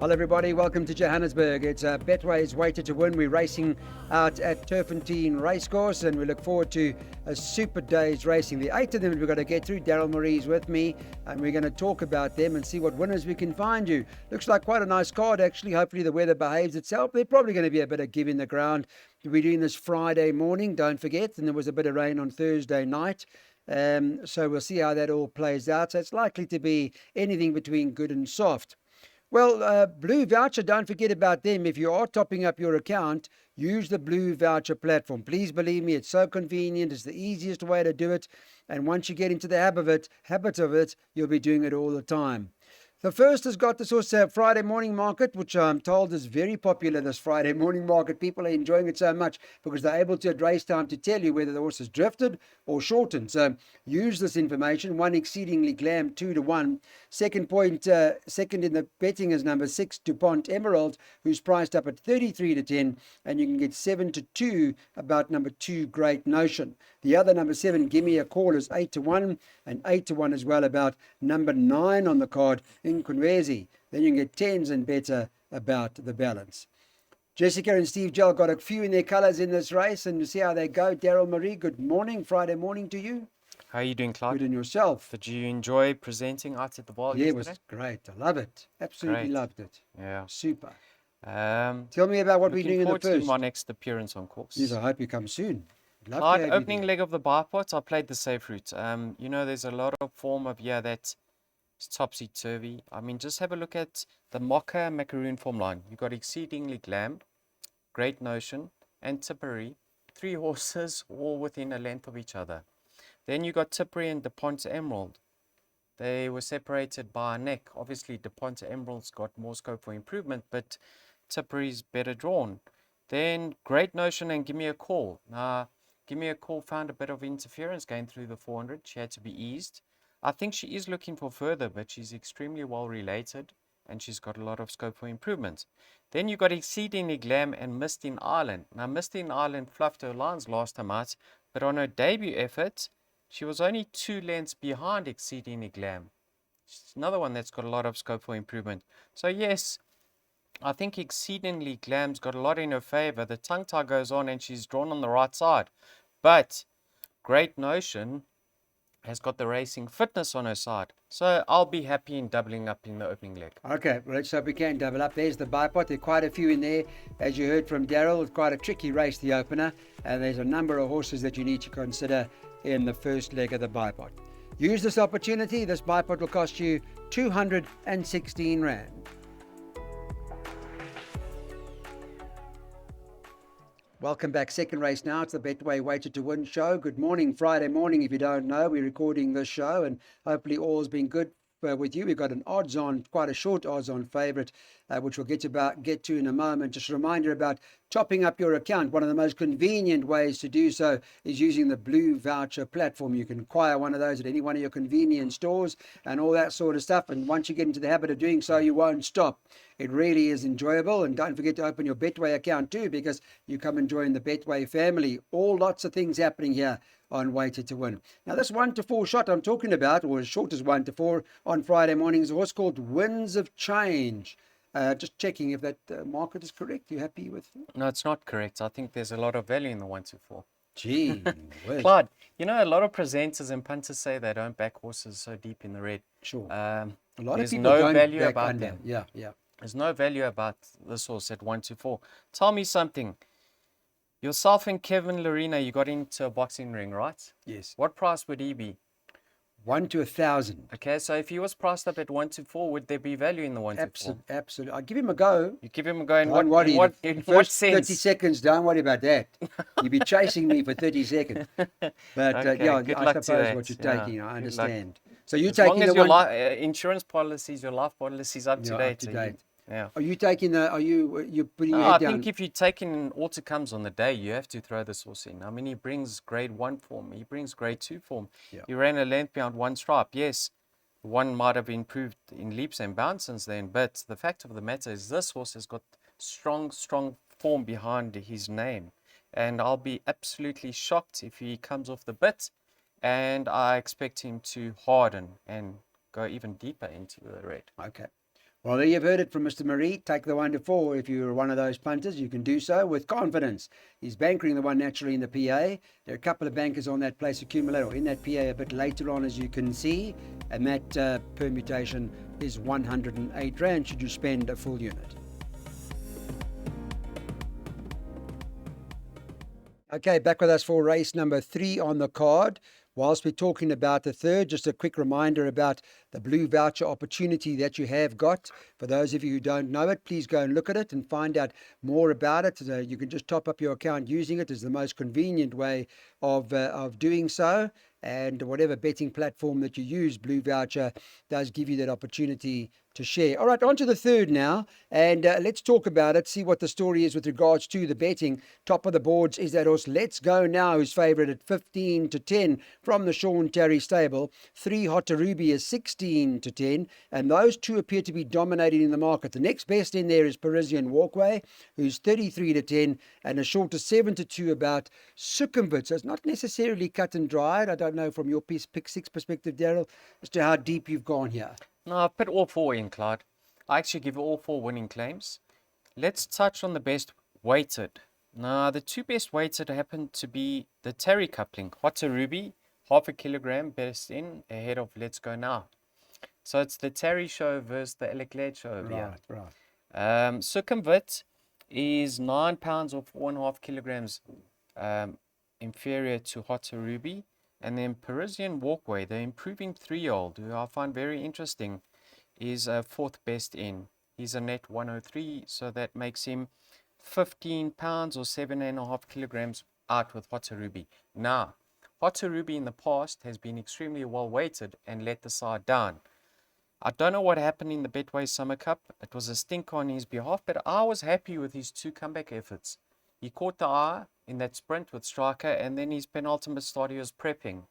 Hello everybody, welcome to Johannesburg. It's Betway's Weighted to Win. We're racing out at Turffontein Racecourse and we look forward to a super day's racing. The 8 of them we've got to get through. Daryl Marie's with me and we're going to talk about them and see what winners we can find you. Looks like quite a nice card actually. Hopefully the weather behaves itself. There's probably going to be a bit of give in the ground. We're doing this Friday morning, don't forget, and there was a bit of rain on Thursday night. So we'll see how that all plays out. So it's likely to be anything between good and soft. Well, Blue Voucher, don't forget about them. If you are topping up your account, use the Blue Voucher platform. Please believe me, it's so convenient. It's the easiest way to do it. And once you get into the habit of it, you'll be doing it all the time. The first has got this also Friday morning market, which I'm told is very popular, this Friday morning market. People are enjoying it so much because they're able to at race time to tell you whether the horse has drifted or shortened. So use this information. One Exceedingly Glam, 2-1. Second in the betting is number 6, DuPont Emerald, who's priced up at 33-10. And you can get 7-2 about number 2, Great Notion. The other number 7, Give Me a Call, is 8-1, and 8-1 as well about number 9 on the card, in Kunwezi. Then you can get 10s and better about the balance. Jessica and Steve Gell got a few in their colours in this race, and you see how they go. Daryl Marie, good morning, Friday morning to you. How are you doing, Clark? Good, and yourself? Did you enjoy presenting out at the ball yesterday? Yeah, it was great. I love it. Absolutely loved it. Yeah. Super. Tell me about what we're doing in the first. My next appearance on course. Yes, I hope you come soon. Clark, opening leg of the bipot, I played the safe route. There's a lot of form of that's topsy-turvy. I mean, just have a look at the Mocha Macaroon form line. You've got Exceedingly Glam, Great Notion, and Tipperary. 3 horses all within a length of each other. Then you got Tipperary and DuPont Emerald. They were separated by a neck. Obviously, DuPont Emerald's got more scope for improvement, but Tipperary's better drawn. Then Great Notion and Give Me a Call. Now, Give Me a Call found a bit of interference going through the 400. She had to be eased. I think she is looking for further, but she's extremely well related and she's got a lot of scope for improvement. Then you got Exceedingly Glam and Misty Island. Now, Misty Island fluffed her lines last time out, but on her debut effort, she was only 2 lengths behind Exceedingly Glam. She's another one that's got a lot of scope for improvement. So yes, I think Exceedingly Glam's got a lot in her favor. The tongue tie goes on and she's drawn on the right side. But Great Notion has got the racing fitness on her side. So I'll be happy in doubling up in the opening leg. Okay, well, let's hope we can double up. There's the bipot. There are quite a few in there. As you heard from Daryl, it's quite a tricky race, the opener. And there's a number of horses that you need to consider in the first leg of the bipot. Use this opportunity. This bipot will cost you 216 Rand. Welcome back. Second race now. It's the Betway Weighted to Win show. Good morning, Friday morning. If you don't know, we're recording this show and hopefully all's been good with you. We've got an odds-on, quite a short odds-on favourite, which we'll get to in a moment. Just a reminder about topping up your account. One of the most convenient ways to do so is using the Blue Voucher platform. You can acquire one of those at any one of your convenience stores and all that sort of stuff. And once you get into the habit of doing so, you won't stop. It really is enjoyable. And don't forget to open your Betway account too, because you come and join the Betway family. Lots of things happening here on Weighted to Win. Now, this 1-4 shot I'm talking about, or as short as 1-4 on Friday morning, is a horse called Winds of Change. Just checking if that market is correct. You happy with it? No, it's not correct. I think there's a lot of value in the 1-4. Gee whiz. Claude, a lot of presenters and punters say they don't back horses so deep in the red. Sure. A lot of people don't value back about under. them. Yeah. There's no value about this horse at 1-4. Tell me something. Yourself and Kevin Lorena, you got into a boxing ring, right? Yes. What price would he be? 1 to 1,000. Okay, so if he was priced up at 1-4, would there be value in the 1-4? Absolutely. I'll give him a go. You give him a go in Don't what, worry. in what sense? 30 seconds, don't worry about that. You'll be chasing me for 30 seconds. But Okay, I suppose what you're taking, I understand. So you're taking as the long as one... your insurance policies, your life policies up to date. Up to date. Yeah. Are you taking you're putting your I head down? think if you're taking auto comes on the day, you have to throw this horse in. I mean, he brings grade 1 form. He brings grade 2 form. Yeah. He ran a length behind one stripe. Yes, one might have improved in leaps and bounds since then. But the fact of the matter is this horse has got strong form behind his name. And I'll be absolutely shocked if he comes off the bit. And I expect him to harden and go even deeper into the red. Okay. Well, there you've heard it from Mr. Marie. Take the 1 to 4. If you're one of those punters, you can do so with confidence. He's bankering the one naturally in the PA. There are a couple of bankers on that place accumulator in that PA a bit later on, as you can see. And that permutation is 108 Rand should you spend a full unit. Okay, back with us for race number 3 on the card. Whilst we're talking about the third, just a quick reminder about the blue voucher opportunity that you have got. For those of you who don't know it, please go and look at it and find out more about it. You can just top up your account using it. It's the most convenient way of doing so. And whatever betting platform that you use, Blue Voucher does give you that opportunity to share. All right, on to the third now, and let's talk about it, see what the story is with regards to the betting. Top of the boards is that horse Let's Go Now, who's favourite at 15 to 10 from the Sean Terry stable. 3 Hot to Ruby is 16 to 10, and those two appear to be dominating in the market. The next best in there is Parisian Walkway, who's 33 to 10, and a short to 7 to 2 about Sukhumvit. So it's not necessarily cut and dried. I don't know from your pick six perspective, Daryl, as to how deep you've gone here. No, I've put all 4 in, Clyde. I actually give all 4 winning claims. Let's touch on the best weighted. Now, the 2 best weighted happen to be the Terry coupling, Hot to Ruby, half a kilogram best in, ahead of Let's Go Now. So it's the Terry show versus the Eleclet show over here. Right. Sukhumvit is 9 pounds or 4.5 kilograms inferior to Hot to Ruby. And then Parisian Walkway, the improving 3-year-old, who I find very interesting, is 4th best in. He's a net 103, so that makes him 15 pounds or 7.5 kilograms out with Hot to Ruby. Now, Hot to Ruby in the past has been extremely well weighted and let the side down. I don't know what happened in the Betway Summer Cup. It was a stink on his behalf, but I was happy with his 2 comeback efforts. He caught the eye in that sprint with Striker, and then his penultimate start he was prepping.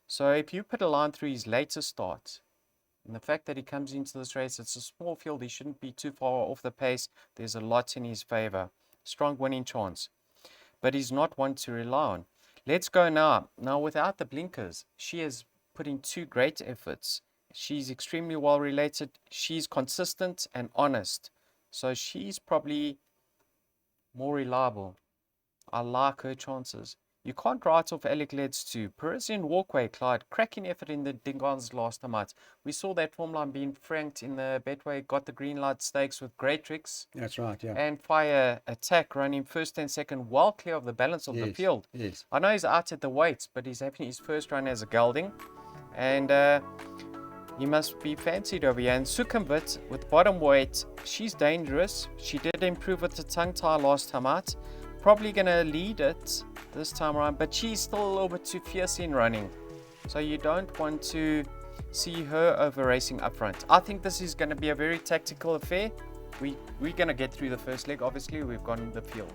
So if you put a line through his latest start, and the fact that he comes into this race, it's a small field, he shouldn't be too far off the pace. There's a lot in his favour. Strong winning chance. But he's not one to rely on. Let's Go Now. Now, without the blinkers, she has put in 2 great efforts. She's extremely well related. She's consistent and honest. So she's probably more reliable. I like her chances. You can't write off Alec Leds too. Parisian Walkway, Clyde, cracking effort in the Dingons last time out. We saw that form line being franked in the Betway, got the green light stakes with great tricks. That's right, yeah. And Fire Attack running first and second, well clear of the balance of the field. Yes. I know he's out at the weights, but he's having his first run as a gelding. And he must be fancied over here. And Sukhumvit with bottom weight, she's dangerous. She did improve with the tongue tie last time out. Probably going to lead it this time around, but she's still a little bit too fierce in running. So you don't want to see her over racing up front. I think this is going to be a very tactical affair. We're going to get through the first leg. Obviously, we've gone the field.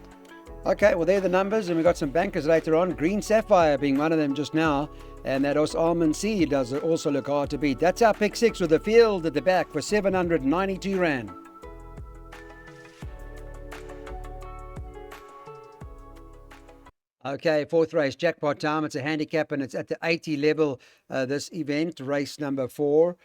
Okay, well, there are the numbers, and we've got some bankers later on. Green Sapphire being one of them just now, and that Almond Seed does also look hard to beat. That's our pick 6 with the field at the back for 792 Rand. Okay, 4th race, jackpot time. It's a handicap, and it's at the 80 level, this event, race number 4.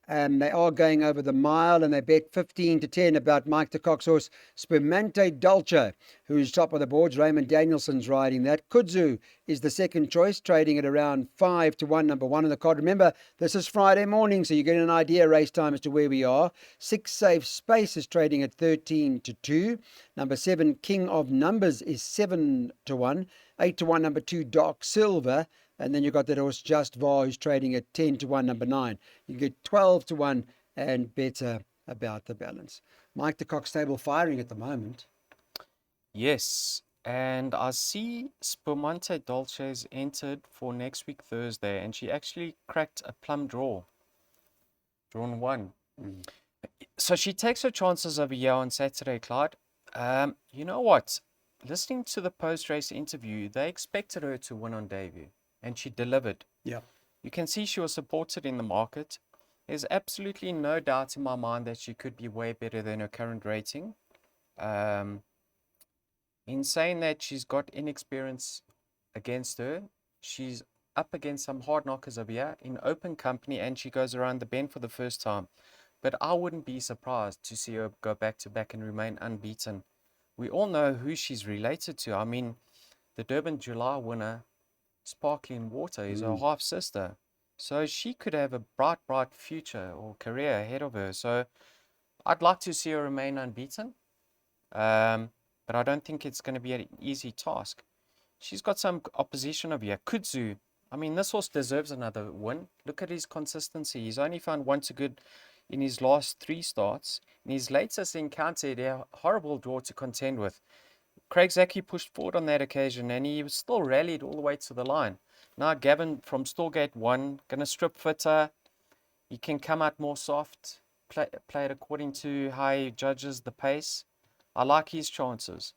They are going over the mile, and they bet 15 to 10 about Mike de Kock's horse, Spermante Dolce, who's top of the boards. Raymond Danielson's riding that. Kudzu is the second choice, trading at around 5 to 1, number 1 on the card. Remember, this is Friday morning, so you get an idea race time as to where we are. 6 Safe Space is trading at 13 to 2. Number 7, King of Numbers, is 7 to 1. 8 to 1, number 2, Dark Silver. And then you've got that horse Just Var, who's trading at 10 to 1, number 9. You get 12 to 1 and better about the balance. Mike de Kock stable firing at the moment. Yes, and I see Spumante Dolce's entered for next week Thursday, and she actually cracked a plum draw. Drawn 1. So she takes her chances over here on Saturday, Clyde. You know what? Listening to the post-race interview, they expected her to win on debut. And she delivered. Yeah. You can see she was supported in the market. There's absolutely no doubt in my mind that she could be way better than her current rating. In saying that, she's got inexperience against her. She's up against some hard knockers over here in open company, and she goes around the bend for the first time. but I wouldn't be surprised to see her go back to back and remain unbeaten. We all know who she's related to. I mean, the Durban July winner, Sparkling Water, is her half sister. So she could have a bright, bright future or career ahead of her. So I'd like to see her remain unbeaten. But I don't think it's going to be an easy task. She's got some opposition over here. Kudzu. I mean, this horse deserves another win. Look at his consistency. He's only found one to good in his last 3 starts. In his latest encounter, he had a horrible draw to contend with. Craig Zaki pushed forward on that occasion, and he was still rallied all the way to the line. Now Gavin from Stallgate 1, going to strip fitter. He can come out more soft, play it according to how he judges the pace. I like his chances.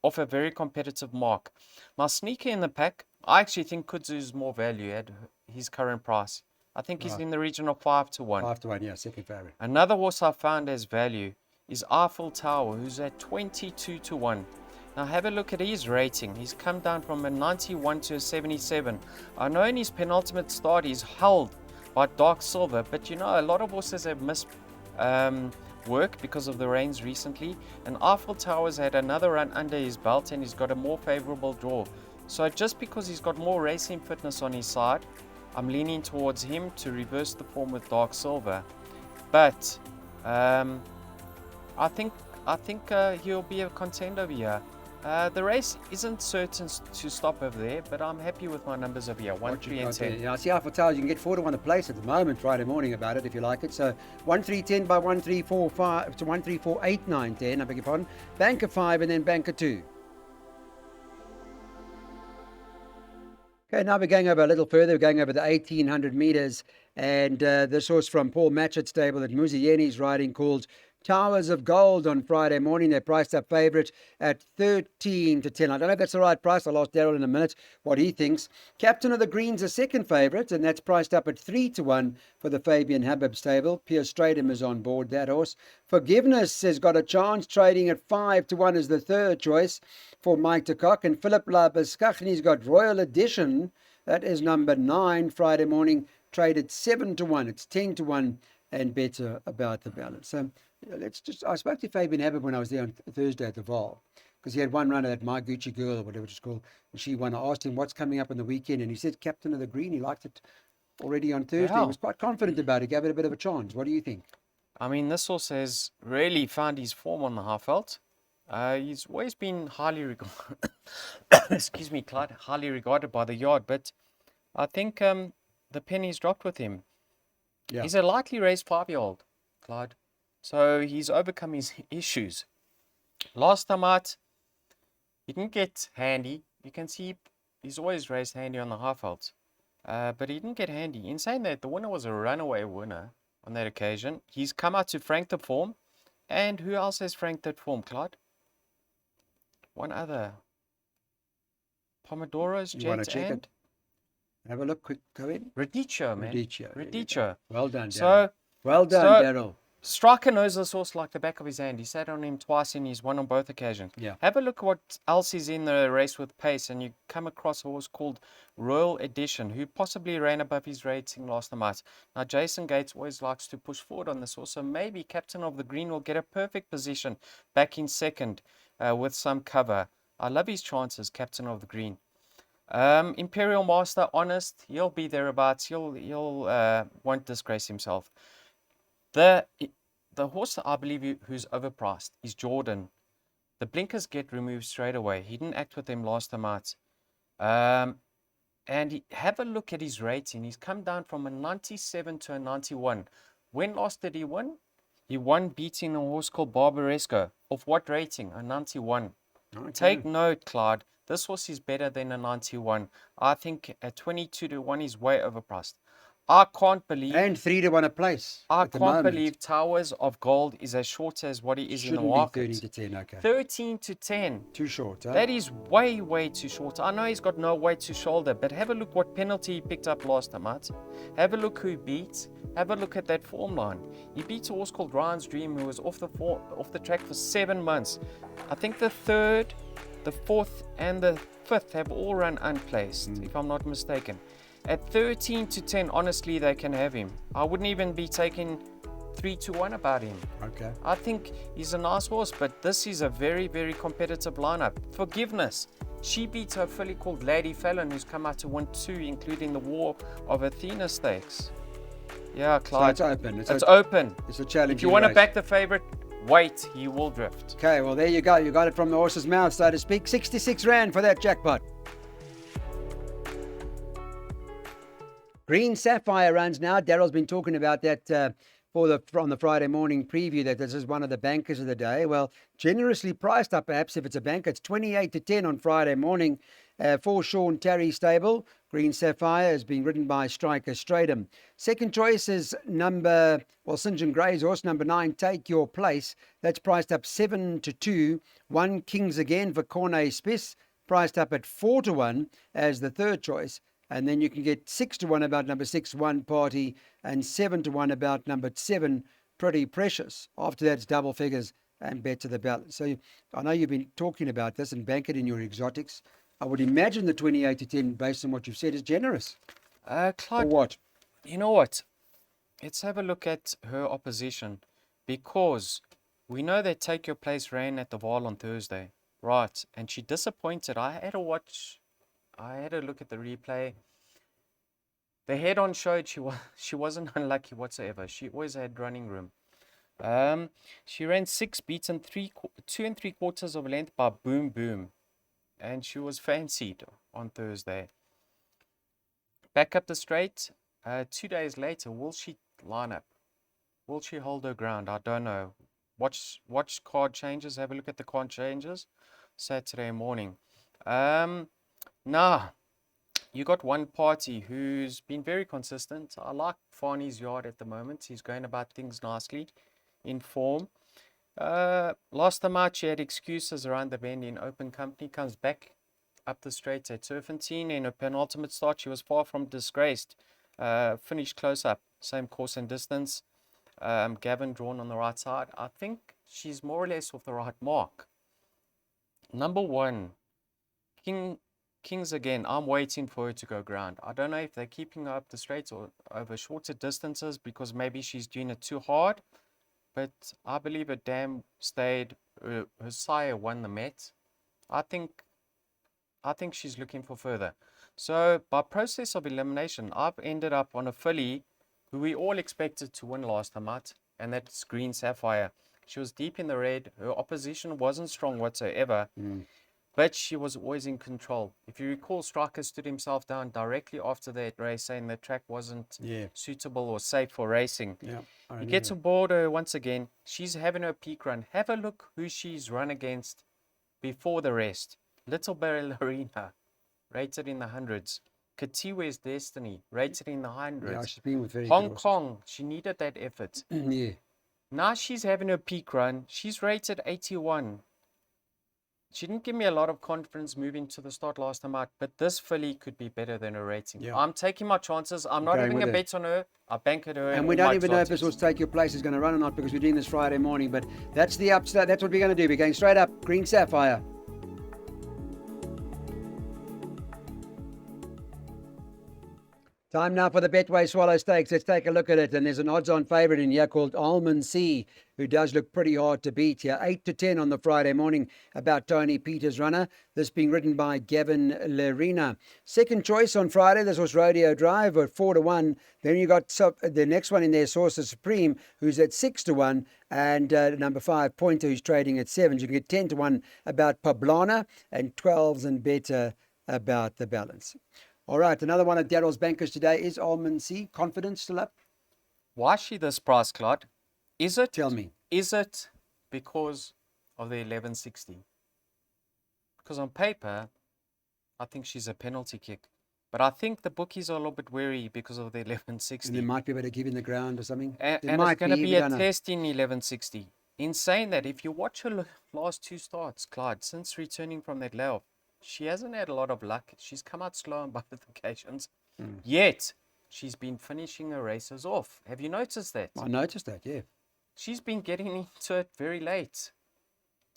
Off a very competitive mark. My sneaker in the pack, I actually think Kudzu's more value at his current price. I think he's in the region of 5 to 1. 5 to 1, yeah, second favorite. Another horse I found as value is Eiffel Tower, who's at 22 to 1. Now have a look at his rating. He's come down from a 91 to a 77. I know in his penultimate start he's held by Dark Silver, but you know, a lot of horses have missed work because of the rains recently, and Eiffel Tower's had another run under his belt and he's got a more favorable draw. So just because he's got more racing fitness on his side, I'm leaning towards him to reverse the form with Dark Silver. But I think he'll be a contender here. The race isn't certain to stop over there, but I'm happy with my numbers over here, 1, 3 and 10. Yeah, I see Eiffel Towers, you can get 4 to 1 a place at the moment, Friday morning about it if you like it. So 1, 3, 10 by 1, 3, 4, 5 to 1, 3, 4, 8, 9, 10, I beg your pardon. Banker 5 and then banker 2. Okay, now we're going over a little further. We're going over the 1800 meters, and this horse from Paul Matchett's stable that Muzieni's riding called Towers of Gold on Friday morning. They're priced up favourite at 13 to 10. I don't know if that's the right price. I'll ask Daryl in a minute what he thinks. Captain of the Greens, a second favourite, and that's priced up at 3 to 1 for the Fabian Habib stable. Pierre Stradham is on board that horse. Forgiveness has got a chance, trading at 5 to 1 as the third choice for Mike de Kock. And Philip Labuschagne got Royal Edition. That is number 9 Friday morning, traded 7 to 1. It's 10 to 1 and better about the balance. So I spoke to Fabian Habib when I was there on Thursday at the Val, because he had one runner, that My Gucci Girl or whatever it's called, and she won. I asked him what's coming up on the weekend, and he said Captain of the Green. He liked it already on Thursday. He was quite confident about it, gave it a bit of a chance. What do you think? I mean, this horse has really found his form on the Highveld. He's always been highly regarded, excuse me, Clyde, highly regarded by the yard, but I think the penny's dropped with him. Yeah. He's a lightly raised 5-year-old, Clyde. So he's overcome his issues. Last time out, he didn't get handy. You can see he's always raced handy on the Highveld. But he didn't get handy. In saying that, the winner was a runaway winner on that occasion. He's come out to frank the form. And who else has franked that form, Clyde? One other. Pomodoro's Jet. You want to check it? Have a look, quick, go in. Radicchio, man. Radicchio. Well done, Daryl. Well done, Daryl. Striker knows this horse like the back of his hand. He sat on him twice and he's won on both occasions. Yeah. Have a look at what else is in the race with pace, and you come across a horse called Royal Edition, who possibly ran above his rating last time out. Now, Jason Gates always likes to push forward on this horse, so maybe Captain of the Green will get a perfect position back in second with some cover. I love his chances, Captain of the Green. Imperial Master, honest, he'll be thereabouts. He'll won't disgrace himself. The horse that I believe who's overpriced is Jordan. The blinkers get removed straight away. He didn't act with them last time out. And have a look at his rating. He's come down from a 97 to a 91. When last did he win? He won beating a horse called Barbaresco. Of what rating? A 91. Okay. Take note, Clyde. This horse is better than a 91. I think a 22 to 1 is way overpriced. I can't believe... And 3 to 1 a place. I can't believe Towers of Gold is as short as what he is in the market. 13 to 10, okay. 13 to 10. Too short, huh? That is way, way too short. I know he's got no weight to shoulder, but have a look what penalty he picked up last time, right? Have a look who he beat. Have a look at that form line. He beat a horse called Ryan's Dream, who was off the track for 7 months. I think the 3rd, the 4th, and the 5th have all run unplaced, if I'm not mistaken. At 13 to 10, honestly, they can have him. I wouldn't even be taking 3-1 about him. Okay. I think he's a nice horse, but this is a very, very competitive lineup. Forgiveness. She beats her filly called Lady Fallon, who's come out to win 2, including the War of Athena Stakes. Yeah, Clyde. So it's open. It's open. It's a challenge. If you want to back the favourite, wait, he will drift. Okay, well, there you go. You got it from the horse's mouth, so to speak. 66 Rand for that jackpot. Green Sapphire runs now. Daryl's been talking about that from the Friday morning preview, that this is one of the bankers of the day. Well, generously priced up, perhaps, if it's a banker. It's 28-10 on Friday morning for Sean Terry stable. Green Sapphire is being ridden by Striker Stratum. Second choice is St. John Gray's horse, number 9, Take Your Place. That's priced up 7-2. 1 Kings Again for Cornet Spiss, priced up at 4-1 as the third choice. And then you can get 6-1 about number 6, One Party, and 7-1 about number 7, Pretty Precious. After that, it's double figures and bet to the balance. So I know you've been talking about this and bank it in your exotics. I would imagine the 28-10, based on what you've said, is generous. Clyde, or what? You know what? Let's have a look at her opposition, because we know that Take Your Place ran at the Vaal on Thursday, right? And she disappointed. I had a look at the replay. The head-on showed she wasn't unlucky whatsoever. She always had running room. She ran 6, beaten 2 3/4 of a length by Boom Boom, and she was fancied on Thursday. Back up the straight. 2 days later, will she line up? Will she hold her ground? I don't know. Watch card changes. Have a look at the card changes Saturday morning. Now, you got One Party, who's been very consistent. I like Farney's yard at the moment. He's going about things nicely, in form. Last time out, she had excuses around the bend in open company. Comes back up the straight at Turffontein. In her penultimate start, she was far from disgraced. Finished close up, same course and distance. Gavin drawn on the right side. I think she's more or less off the right mark. Number 1, Kings Again. I'm waiting for her to go ground. I don't know if they're keeping her up the straights or over shorter distances, because maybe she's doing it too hard. But I believe her dam stayed. Her sire won the Met. I think she's looking for further. So by process of elimination, I've ended up on a filly who we all expected to win last time out, and that's Green Sapphire. She was deep in the red. Her opposition wasn't strong whatsoever. But she was always in control. If you recall, Striker stood himself down directly after that race, saying the track wasn't suitable or safe for racing. He gets aboard her once again. She's having her peak run. Have a look who she's run against before the rest. Little Ballerina, rated in the hundreds. Katiwe's Destiny, rated in the hundreds. Yeah, she's been with very Hong good Kong, she needed that effort. Now she's having her peak run. She's rated 81. She didn't give me a lot of confidence moving to the start last time out, but this filly could be better than her rating. I'm taking my chances. I'm not having a bet on her. I bank at her. And we don't even know if this will Take Your Place is going to run or not, because we're doing this Friday morning. But that's the upstart. That's what we're going to do. We're going straight up. Green Sapphire. Time now for the Betway Swallow Stakes. Let's take a look at it. And there's an odds-on favourite in here called Almond C, who does look pretty hard to beat here. 8-10 on the Friday morning about Tony Peters' runner. This being ridden by Gavin Lerena. Second choice on Friday, this was Rodeo Drive at 4-1. Then you got the next one in there, Source Supreme, who's at 6-1. And number 5, Pointer, who's trading at 7. You can get 10-1 about Poblana and 12s and better about the balance. All right, another one of Daryl's bankers today is Almond C. Confidence still up? Why is she this price, Claude? Is it? Tell me. Is it because of the 1160? Because on paper, I think she's a penalty kick. But I think the bookies are a little bit wary because of the 1160. And they might be able to give in the ground or something? And it's going to be a test in 1160. In saying that, if you watch her last 2 starts, Clyde, since returning from that layoff, she hasn't had a lot of luck. She's come out slow on both occasions. Yet, she's been finishing her races off. Have you noticed that? I noticed that, yeah. She's been getting into it very late.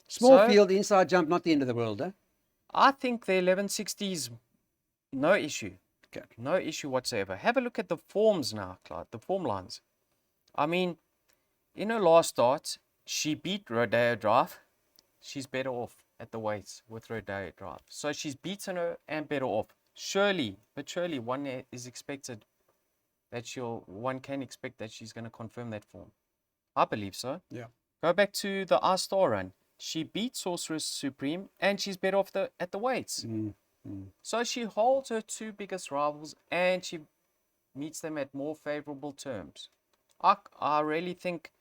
Small field, inside jump, not the end of the world, eh? I think the 1160s, no issue. Okay. No issue whatsoever. Have a look at the forms now, Clyde, the form lines. I mean, In her last start, she beat Rodeo Drive. She's better off at the weights with Rodeo Drive. So she's beaten her and better off. Surely one is expected that one can expect that she's going to confirm that form. I believe so. Yeah. Go back to the R-Star run. She beat Sorceress Supreme and she's better off at the weights. So she holds her two biggest rivals and she meets them at more favorable terms. I really think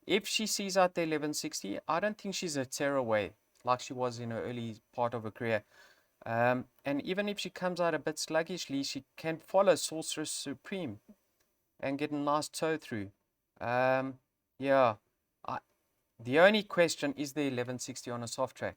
if she sees out the 1160, I don't think she's a tearaway like she was in her early part of her career. And even if she comes out a bit sluggishly, she can follow Sorceress Supreme and get a nice toe through. Yeah. The only question is the 1160 on a soft track.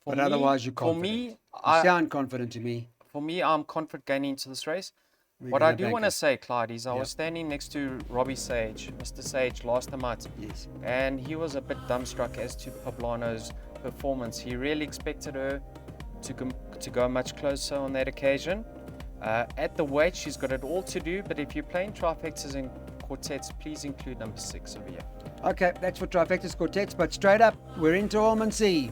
But otherwise, you're confident. For me, you sound confident to me. For me, I'm confident going into this race. What I do want to say, Clyde, is I was standing next to Robbie Sage, Mr. Sage, last time out. Yes. And he was a bit dumbstruck as to Poblano's performance. He really expected her to go much closer on that occasion. At the weight, she's got it all to do, but if you're playing trifectas and quartets, please include number 6 over here. Okay, that's for trifectas, quartets, but straight up, we're into Almondsey.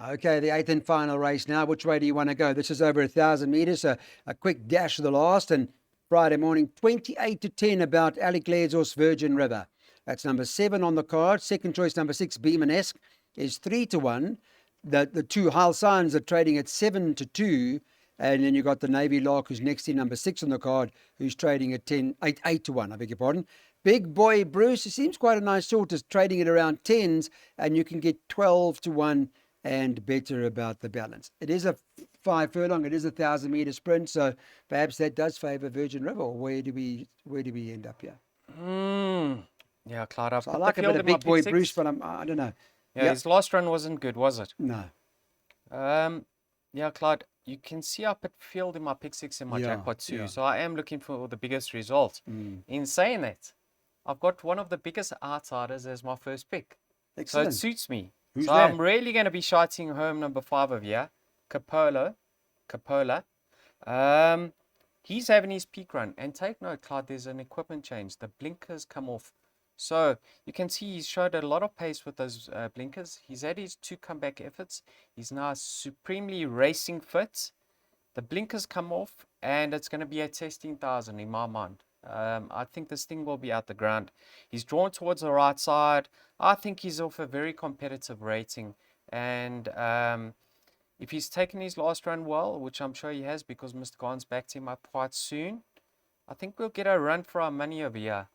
Okay, the 8th and final race now. Which way do you want to go? This is over 1,000 metres, so a quick dash of the last, and Friday morning, 28 to 10 about Alec Laird's horse Virgin River. That's number 7 on the card. Second choice, number 6, Beemanesque, is 3 to 1. The two Hull Signs are trading at 7 to 2. And then you've got the Navy Lark, who's next in, number 6 on the card, who's trading at 8 to 1, I beg your pardon. Big Boy Bruce, it seems quite a nice sort, is trading at around 10s, and you can get 12 to 1 and better about the balance. It is a 5 furlong, it is a 1,000 metre sprint, so perhaps that does favour Virgin River. Or where do we end up here? Yeah, Clyde, So I like a bit of Big Boy Bruce, but I don't know. Yeah, his last run wasn't good, was it? No. Yeah, Clyde, you can see I put field in my pick 6 in my jackpot too. Yeah. So I am looking for the biggest result. In saying that, I've got one of the biggest outsiders as my first pick. Excellent. So it suits me. Who's so that? I'm really going to be shouting home number 5 of here, Capola. He's having his peak run. And take note, Clyde, there's an equipment change. The blinkers come off. So you can see he's showed a lot of pace with those blinkers. He's had his 2 comeback efforts. He's now supremely racing fit. The blinkers come off, and it's going to be at 16,000 in my mind. I think this thing will be out the ground. He's drawn towards the right side. I think he's off a very competitive rating. And if he's taken his last run well, which I'm sure he has because Mr. Gans backed him up quite soon, I think we'll get a run for our money over here.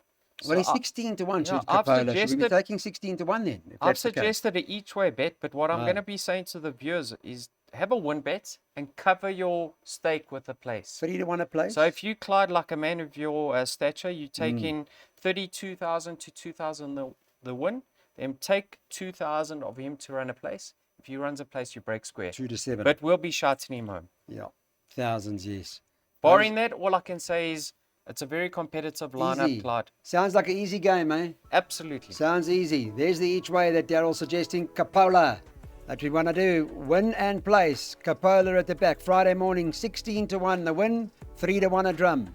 Well, he's 16 to 1 to I've Capola. Should we be suggested- taking 16 to 1 then? I've suggested an each way bet, but what I'm Right. going to be saying to the viewers is have a win bet and cover your stake with a place. 3 to 1 a place? So if you, Clyde, like a man of your stature, you take in 32,000 to 2,000 the win, then take 2,000 of him to run a place. If he runs a place, you break square. 2 to 7. But we'll be shouting him home. Yeah, thousands, yes. Barring that, all I can say is it's a very competitive lineup, Easy. Clyde. Sounds like an easy game, eh? Absolutely. Sounds easy. There's the each way that Daryl's suggesting. Capola, that we want to do. Win and place. Capola at the back. Friday morning, 16 to 1 the win, 3 to 1 a drum.